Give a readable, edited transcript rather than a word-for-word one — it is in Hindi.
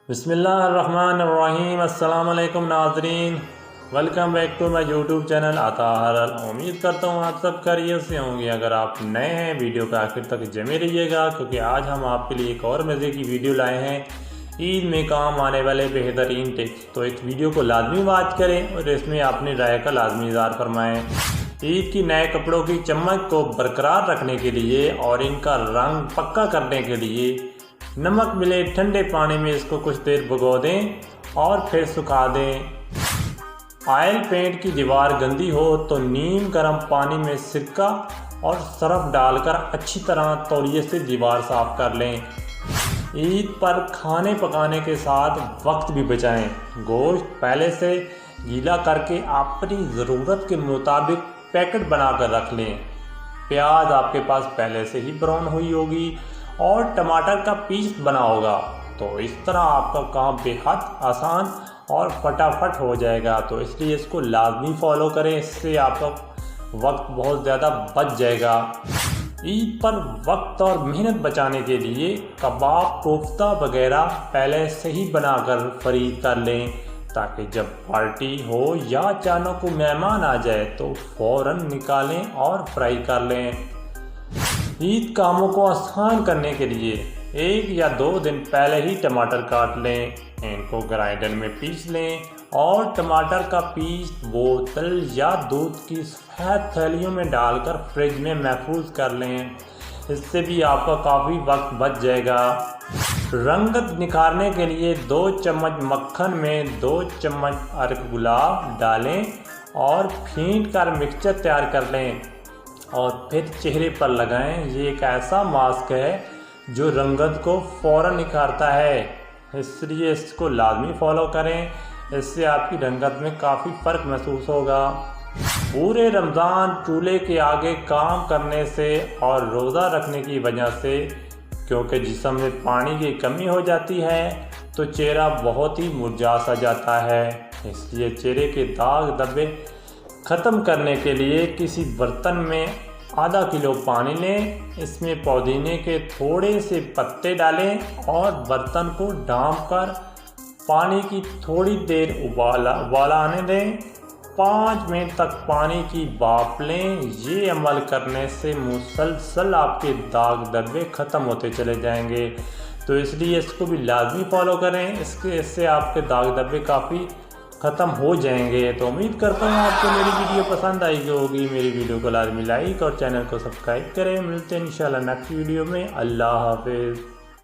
बिस्मिल्लाहिर्रहमानिर्रहीम। अस्सलाम वालेकुम नाज़रीन, welcome back to my YouTube channel आता हरल। उम्मीद करता हूँ आप सब खैरियत से होंगे। अगर आप नए हैं वीडियो का आखिर तक जमे रहिएगा, क्योंकि आज हम आपके लिए एक और मज़े की वीडियो लाए हैं ईद में काम आने वाले बेहतरीन टिप्स। तो इस वीडियो को लाजमी वॉच करें और इसमें अपनी राय का लाजमी इज़हार फरमाएँ। ईद की नए कपड़ों की चमक को बरकरार रखने के लिए और इनका रंग पक्का करने के लिए नमक मिले ठंडे पानी में इसको कुछ देर भिगो दें और फिर सुखा दें। ऑयल पेंट की दीवार गंदी हो तो नीम गर्म पानी में सिरका और सरफ डालकर अच्छी तरह तौलिए से दीवार साफ कर लें। ईद पर खाने पकाने के साथ वक्त भी बचाएं। गोश्त पहले से गीला करके अपनी ज़रूरत के मुताबिक पैकेट बनाकर रख लें। प्याज आपके पास पहले से ही ब्राउन हुई होगी और टमाटर का पीस बना होगा, तो इस तरह आपका काम बेहद आसान और फटाफट हो जाएगा। तो इसलिए इसको लाजमी फॉलो करें, इससे आपका वक्त बहुत ज़्यादा बच जाएगा। ईद पर वक्त और मेहनत बचाने के लिए कबाब कोफ्ता वगैरह पहले से ही बनाकर खरीद कर लें, ताकि जब पार्टी हो या अचानक को मेहमान आ जाए तो फ़ौरन निकालें और फ्राई कर लें। ईद कामों को आसान करने के लिए 1 या 2 दिन पहले ही टमाटर काट लें, इनको ग्राइंडर में पीस लें और टमाटर का पीस बोतल या दूध की सफ़ेद थैलियों में डालकर फ्रिज में महफूज कर लें। इससे भी आपका काफ़ी वक्त बच जाएगा। रंगत निखारने के लिए 2 चम्मच मक्खन में 2 चम्मच अरक गुलाब डालें और फेंट कर मिक्सचर तैयार कर लें और फिर चेहरे पर लगाएं। ये एक ऐसा मास्क है जो रंगत को फ़ौरन निखारता है, इसलिए इसको लाजमी फॉलो करें। इससे आपकी रंगत में काफ़ी फ़र्क महसूस होगा। पूरे रमज़ान चूल्हे के आगे काम करने से और रोज़ा रखने की वजह से, क्योंकि जिस्म में पानी की कमी हो जाती है तो चेहरा बहुत ही मुरझा सा जाता है। इसलिए चेहरे के दाग धब्बे ख़त्म करने के लिए किसी बर्तन में आधा किलो पानी लें, इसमें पुदीने के थोड़े से पत्ते डालें और बर्तन को ढाँप कर पानी की थोड़ी देर उबाला आने दें। 5 मिनट तक पानी की भाप लें। ये अमल करने से मुसलसल आपके दाग धब्बे ख़त्म होते चले जाएंगे। तो इसलिए इसको भी लाजमी फॉलो करें, इससे आपके दाग धब्बे काफ़ी ख़त्म हो जाएंगे। तो उम्मीद करता हूँ आपको मेरी वीडियो पसंद आई होगी। मेरी वीडियो को लाजमी लाइक और चैनल को सब्सक्राइब करें। मिलते हैं इंशाल्लाह नेक्स्ट वीडियो में। अल्लाह हाफिज़।